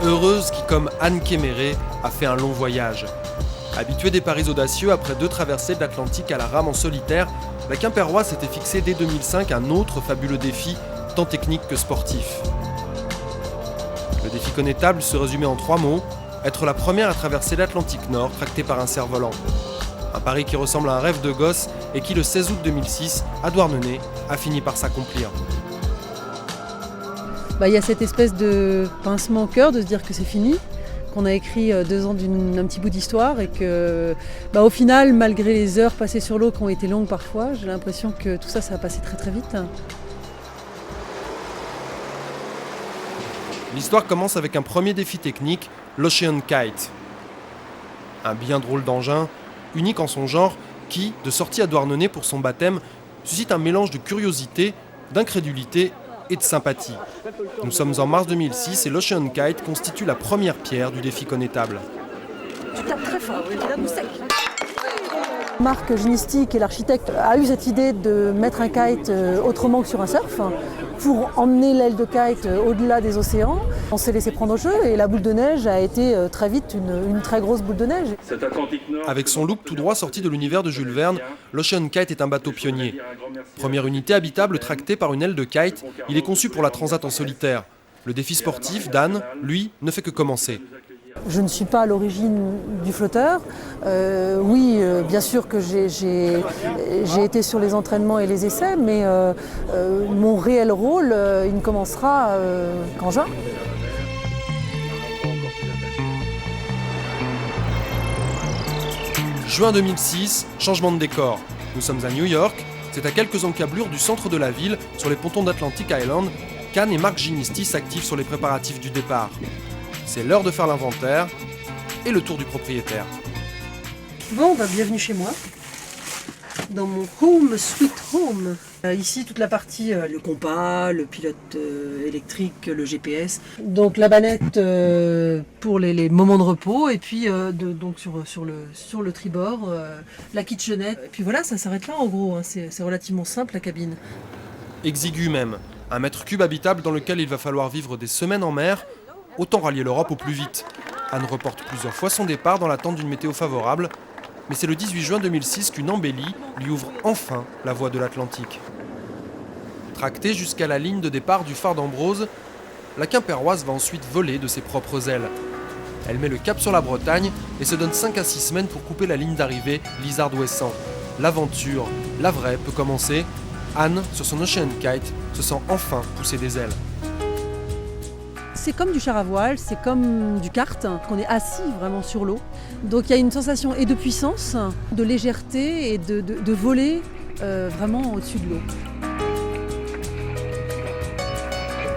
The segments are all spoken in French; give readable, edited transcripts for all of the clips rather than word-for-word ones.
heureuse qui, comme Anne Kéméré, a fait un long voyage. Habituée des paris audacieux, après 2 traversées de l'Atlantique à la rame en solitaire, la Quimpéroise s'était fixé dès 2005 un autre fabuleux défi, tant technique que sportif. Le défi connétable se résumait en 3 mots, être la première à traverser l'Atlantique Nord tractée par un cerf-volant. Un pari qui ressemble à un rêve de gosse et qui, le 16 août 2006, à Douarnenez, a fini par s'accomplir. Il y a cette espèce de pincement au cœur de se dire que c'est fini, qu'on a écrit 2 ans d'un petit bout d'histoire et que, au final, malgré les heures passées sur l'eau qui ont été longues parfois, j'ai l'impression que tout ça, ça a passé très très vite. L'histoire commence avec un premier défi technique, l'Ocean Kite. Un bien drôle d'engin, unique en son genre, qui, de sortie à Douarnenez pour son baptême, suscite un mélange de curiosité, d'incrédulité et de sympathie. Nous sommes en mars 2006 et l'Ocean Kite constitue la première pierre du défi connétable. Tu tapes très fort, tu tapes sec. Marc Ginisty, qui est l'architecte, a eu cette idée de mettre un kite autrement que sur un surf pour emmener l'aile de kite au-delà des océans. On s'est laissé prendre au jeu et la boule de neige a été très vite une très grosse boule de neige. Avec son look tout droit sorti de l'univers de Jules Verne, l'Ocean Kite est un bateau pionnier. Première unité habitable tractée par une aile de kite, il est conçu pour la transat en solitaire. Le défi sportif d'Anne, lui, ne fait que commencer. Je ne suis pas à l'origine du flotteur. Bien sûr que j'ai été sur les entraînements et les essais, mais mon réel rôle, il ne commencera qu'en juin. Juin 2006, changement de décor. Nous sommes à New York, c'est à quelques encablures du centre de la ville, sur les pontons d'Atlantic Island, qu'Anne et Marc Ginisty s'activent sur les préparatifs du départ. C'est l'heure de faire l'inventaire et le tour du propriétaire. Bon, bienvenue chez moi, dans mon home sweet home. Ici, toute la partie, le compas, le pilote électrique, le GPS. Donc la bannette pour les moments de repos, et puis donc sur le tribord, la kitchenette. Et puis voilà, ça s'arrête là en gros, hein. C'est relativement simple la cabine. Exigu même, un mètre cube habitable dans lequel il va falloir vivre des semaines en mer. Autant rallier l'Europe au plus vite. Anne reporte plusieurs fois son départ dans l'attente d'une météo favorable, mais c'est le 18 juin 2006 qu'une embellie lui ouvre enfin la voie de l'Atlantique. Tractée jusqu'à la ligne de départ du phare d'Ambrose, la Quimpéroise va ensuite voler de ses propres ailes. Elle met le cap sur la Bretagne et se donne 5 à 6 semaines pour couper la ligne d'arrivée Lizard-Ouessant. L'aventure, la vraie, peut commencer. Anne, sur son Ocean Kite, se sent enfin pousser des ailes. C'est comme du char à voile, c'est comme du kart, qu'on est assis vraiment sur l'eau. Donc il y a une sensation et de puissance, de légèreté et de voler vraiment au-dessus de l'eau.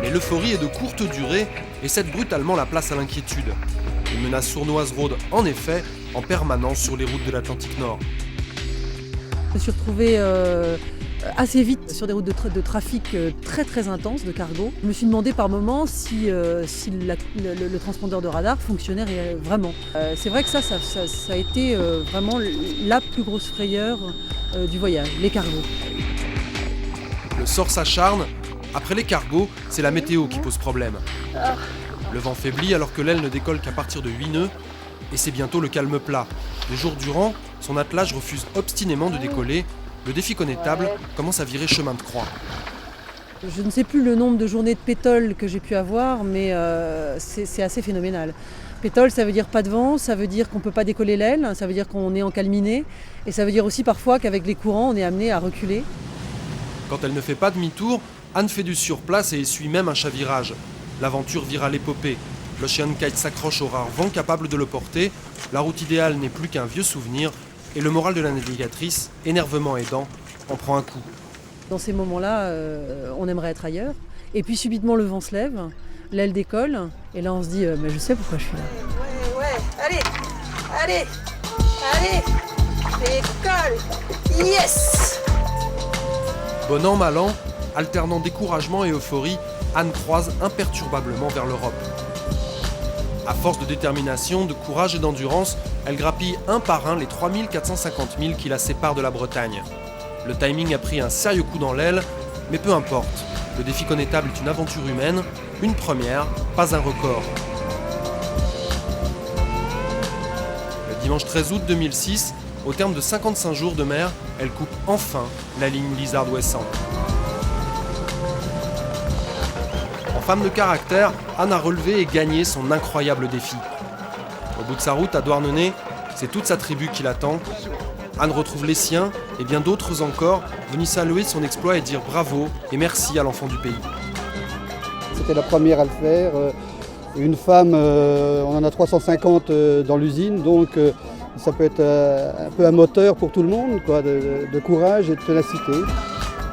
Mais l'euphorie est de courte durée et cède brutalement la place à l'inquiétude. Une menace sournoise rôde en effet en permanence sur les routes de l'Atlantique Nord. Je me suis retrouvée assez vite sur des routes de trafic très très intenses de cargo. Je me suis demandé par moments si le transpondeur de radar fonctionnait vraiment. C'est vrai que ça a été vraiment la plus grosse frayeur du voyage, les cargos. Le sort s'acharne. Après les cargos, c'est la météo qui pose problème. Le vent faiblit alors que l'aile ne décolle qu'à partir de 8 nœuds et c'est bientôt le calme plat. Des jours durant, son attelage refuse obstinément de décoller. Le défi connétable commence à virer chemin de croix. Je ne sais plus le nombre de journées de pétole que j'ai pu avoir, mais c'est assez phénoménal. Pétole, ça veut dire pas de vent, ça veut dire qu'on ne peut pas décoller l'aile, ça veut dire qu'on est encalminé, et ça veut dire aussi parfois qu'avec les courants, on est amené à reculer. Quand elle ne fait pas demi-tour, Anne fait du surplace et essuie même un chavirage. L'aventure vire à l'épopée. L'Ocean Kite s'accroche au rare vent capable de le porter. La route idéale n'est plus qu'un vieux souvenir. Et le moral de la navigatrice, énervement aidant, en prend un coup. Dans ces moments-là, on aimerait être ailleurs. Et puis subitement, le vent se lève, l'aile décolle. Et là, on se dit, mais je sais pourquoi je suis là. Allez, décolle, yes. Bon an, mal an, alternant découragement et euphorie, Anne croise imperturbablement vers l'Europe. À force de détermination, de courage et d'endurance, elle grappille un par un les 3450 milles qui la séparent de la Bretagne. Le timing a pris un sérieux coup dans l'aile, mais peu importe. Le défi connétable est une aventure humaine, une première, pas un record. Dimanche 13 août 2006, au terme de 55 jours de mer, elle coupe enfin la ligne Lizard-Ouessant. En femme de caractère, Anne a relevé et gagné son incroyable défi. Au bout de sa route à Douarnenez, c'est toute sa tribu qui l'attend. Anne retrouve les siens et bien d'autres encore venus saluer son exploit et dire bravo et merci à l'enfant du pays. C'était la première à le faire. Une femme, on en a 350 dans l'usine, donc ça peut être un peu un moteur pour tout le monde, quoi, de courage et de ténacité.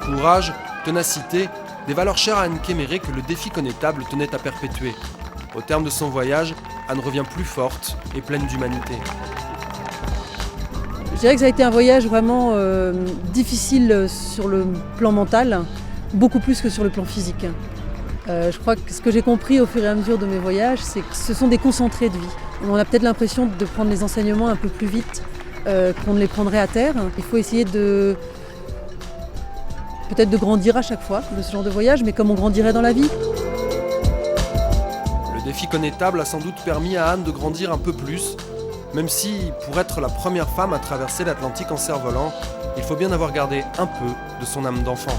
Courage, ténacité, des valeurs chères à Anne Kéméré que le défi connétable tenait à perpétuer. Au terme de son voyage, Anne revient plus forte et pleine d'humanité. Je dirais que ça a été un voyage vraiment difficile sur le plan mental, beaucoup plus que sur le plan physique. Je crois que ce que j'ai compris au fur et à mesure de mes voyages, c'est que ce sont des concentrés de vie. On a peut-être l'impression de prendre les enseignements un peu plus vite qu'on ne les prendrait à terre. Il faut essayer peut-être de grandir à chaque fois de ce genre de voyage, mais comme on grandirait dans la vie. Le défi connétable a sans doute permis à Anne de grandir un peu plus, même si, pour être la première femme à traverser l'Atlantique en cerf-volant, il faut bien avoir gardé un peu de son âme d'enfant.